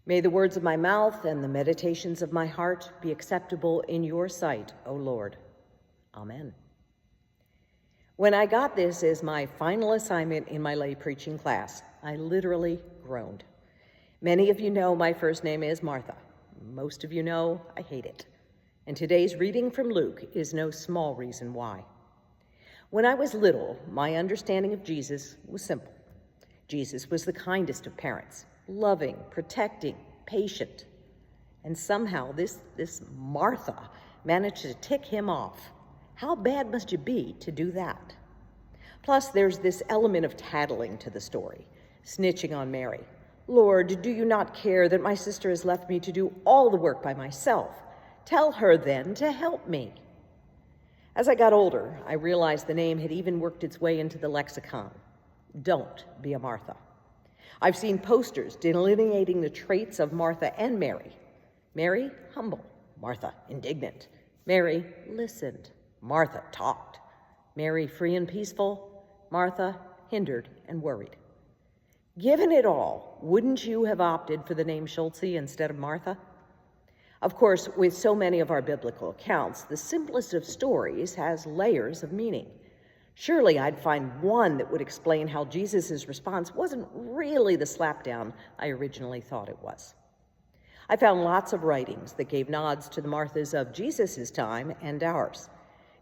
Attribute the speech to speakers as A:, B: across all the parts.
A: May the words of my mouth and the meditations of my heart be acceptable in your sight, O Lord. Amen. When I got this as my final assignment in my lay preaching class, I literally groaned. Many of you know my first name is Martha. Most of you know I hate it. And today's reading from Luke is no small reason why. When I was little, my understanding of Jesus was simple. Jesus was the kindest of parents, loving, protecting, patient. And somehow this Martha managed to tick him off. How bad must you be to do that? Plus, there's this element of tattling to the story, snitching on Mary. Lord, do you not care that my sister has left me to do all the work by myself? Tell her then to help me. As I got older, I realized the name had even worked its way into the lexicon. Don't be a Martha. I've seen posters delineating the traits of Martha and Mary. Mary, humble. Martha, indignant. Mary, listened. Martha, talked. Mary, free and peaceful. Martha, hindered and worried. Given it all, wouldn't you have opted for the name Schultze instead of Martha? Of course, with so many of our biblical accounts, the simplest of stories has layers of meaning. Surely I'd find one that would explain how Jesus' response wasn't really the slapdown I originally thought it was. I found lots of writings that gave nods to the Marthas of Jesus' time and ours.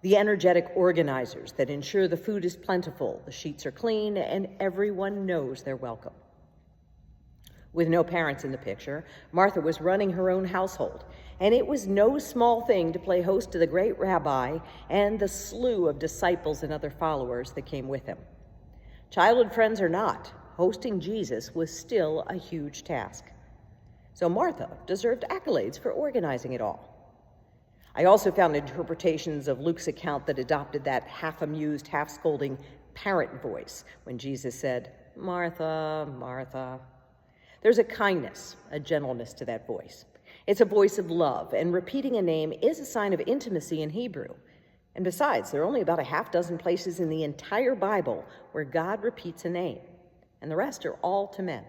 A: The energetic organizers that ensure the food is plentiful, the sheets are clean, and everyone knows they're welcome. With no parents in the picture, Martha was running her own household, and it was no small thing to play host to the great rabbi and the slew of disciples and other followers that came with him. Childhood friends or not, hosting Jesus was still a huge task. So Martha deserved accolades for organizing it all. I also found interpretations of Luke's account that adopted that half-amused, half-scolding parent voice when Jesus said, "Martha, Martha." There's a kindness, a gentleness to that voice. It's a voice of love, and repeating a name is a sign of intimacy in Hebrew. And besides, there are only about a half dozen places in the entire Bible where God repeats a name, and the rest are all to men.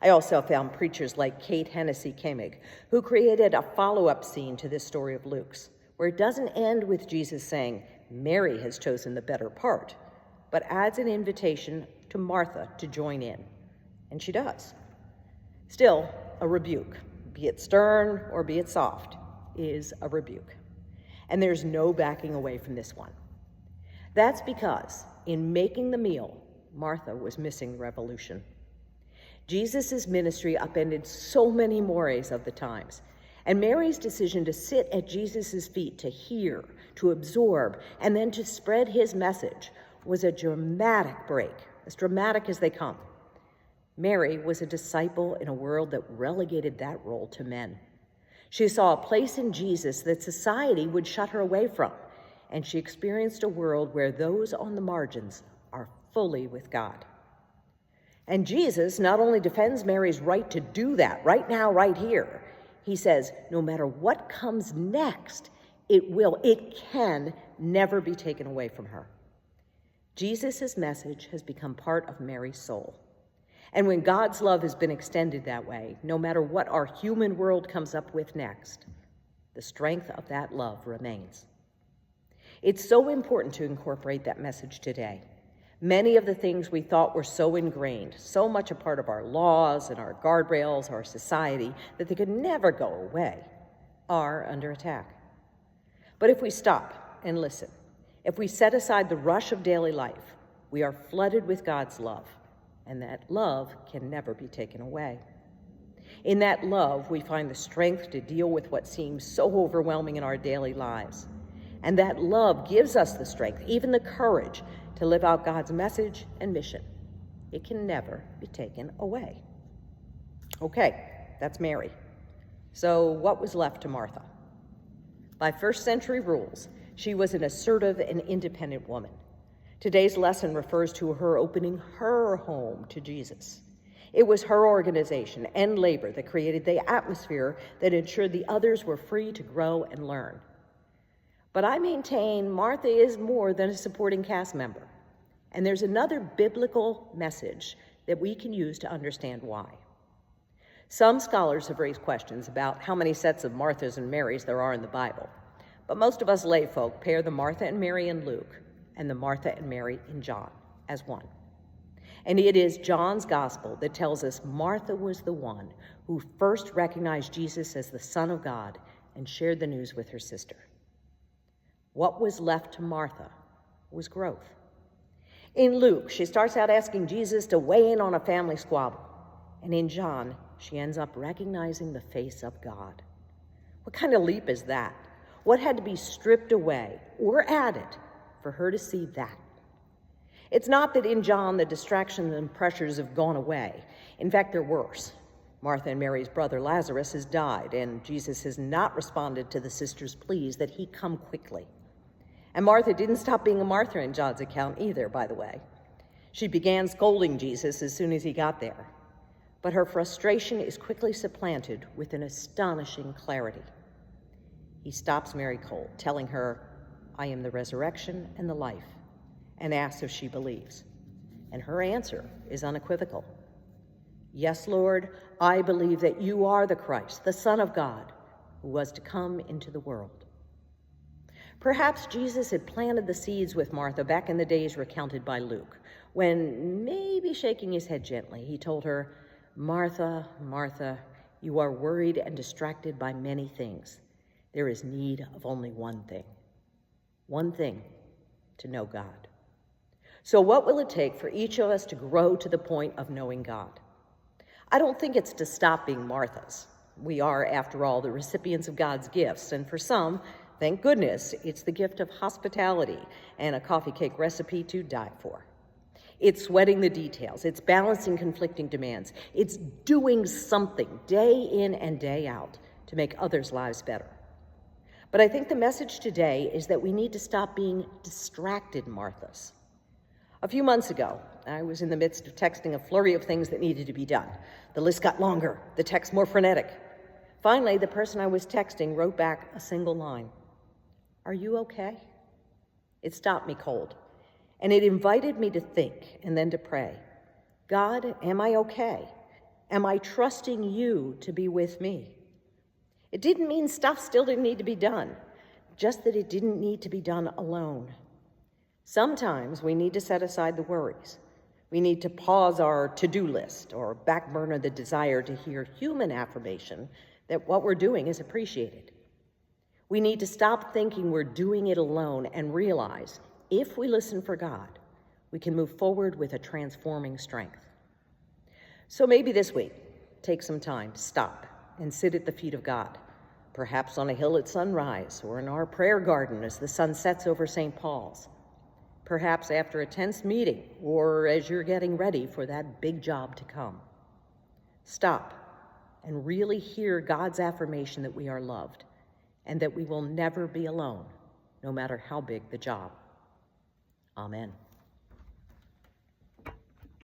A: I also found preachers like Kate Hennessy-Kamig, who created a follow-up scene to this story of Luke's, where it doesn't end with Jesus saying, Mary has chosen the better part, but adds an invitation to Martha to join in. And she does. Still, a rebuke, be it stern or be it soft, is a rebuke. And there's no backing away from this one. That's because in making the meal, Martha was missing the revolution. Jesus' ministry upended so many mores of the times, and Mary's decision to sit at Jesus' feet to hear, to absorb, and then to spread his message was a dramatic break, as dramatic as they come. Mary was a disciple in a world that relegated that role to men. She saw a place in Jesus that society would shut her away from, and she experienced a world where those on the margins are fully with God. And Jesus not only defends Mary's right to do that right now, right here, he says, no matter what comes next, it can never be taken away from her. Jesus' message has become part of Mary's soul. And when God's love has been extended that way, no matter what our human world comes up with next, the strength of that love remains. It's so important to incorporate that message today. Many of the things we thought were so ingrained, so much a part of our laws and our guardrails, our society, that they could never go away, are under attack. But if we stop and listen, if we set aside the rush of daily life, we are flooded with God's love. And that love can never be taken away. In that love, we find the strength to deal with what seems so overwhelming in our daily lives. And that love gives us the strength, even the courage, to live out God's message and mission. It can never be taken away. Okay, that's Mary. So what was left to Martha? By first-century rules, she was an assertive and independent woman. Today's lesson refers to her opening her home to Jesus. It was her organization and labor that created the atmosphere that ensured the others were free to grow and learn. But I maintain Martha is more than a supporting cast member. And there's another biblical message that we can use to understand why. Some scholars have raised questions about how many sets of Marthas and Marys there are in the Bible, but most of us lay folk pair the Martha and Mary in Luke and the Martha and Mary in John as one. And it is John's gospel that tells us Martha was the one who first recognized Jesus as the Son of God and shared the news with her sister. What was left to Martha was growth. In Luke, she starts out asking Jesus to weigh in on a family squabble. And in John, she ends up recognizing the face of God. What kind of leap is that? What had to be stripped away or added for her to see that? It's not that in John the distractions and pressures have gone away. In fact, they're worse. Martha and Mary's brother Lazarus has died, and Jesus has not responded to the sisters' pleas that he come quickly. And Martha didn't stop being a Martha in John's account either, by the way. She began scolding Jesus as soon as he got there. But her frustration is quickly supplanted with an astonishing clarity. He stops Mary cold, telling her, "I am the resurrection and the life," and asks if she believes. And her answer is unequivocal. "Yes, Lord, I believe that you are the Christ, the Son of God, who was to come into the world." Perhaps Jesus had planted the seeds with Martha back in the days recounted by Luke, when, maybe shaking his head gently, he told her, "Martha, Martha, you are worried and distracted by many things. There is need of only one thing, to know God." So what will it take for each of us to grow to the point of knowing God? I don't think it's to stop being Marthas. We are, after all, the recipients of God's gifts, and for some, thank goodness, it's the gift of hospitality and a coffee cake recipe to die for. It's sweating the details. It's balancing conflicting demands. It's doing something day in and day out to make others' lives better. But I think the message today is that we need to stop being distracted Marthas. A few months ago, I was in the midst of texting a flurry of things that needed to be done. The list got longer, the text more frenetic. Finally, the person I was texting wrote back a single line. "Are you okay?" It stopped me cold, and it invited me to think and then to pray. God, am I okay? Am I trusting you to be with me? It didn't mean stuff still didn't need to be done, just that it didn't need to be done alone. Sometimes we need to set aside the worries. We need to pause our to-do list or backburner the desire to hear human affirmation that what we're doing is appreciated. We need to stop thinking we're doing it alone and realize if we listen for God, we can move forward with a transforming strength. So maybe this week, take some time to stop and sit at the feet of God, perhaps on a hill at sunrise or in our prayer garden as the sun sets over St. Paul's, perhaps after a tense meeting or as you're getting ready for that big job to come. Stop and really hear God's affirmation that we are loved and that we will never be alone, no matter how big the job. Amen.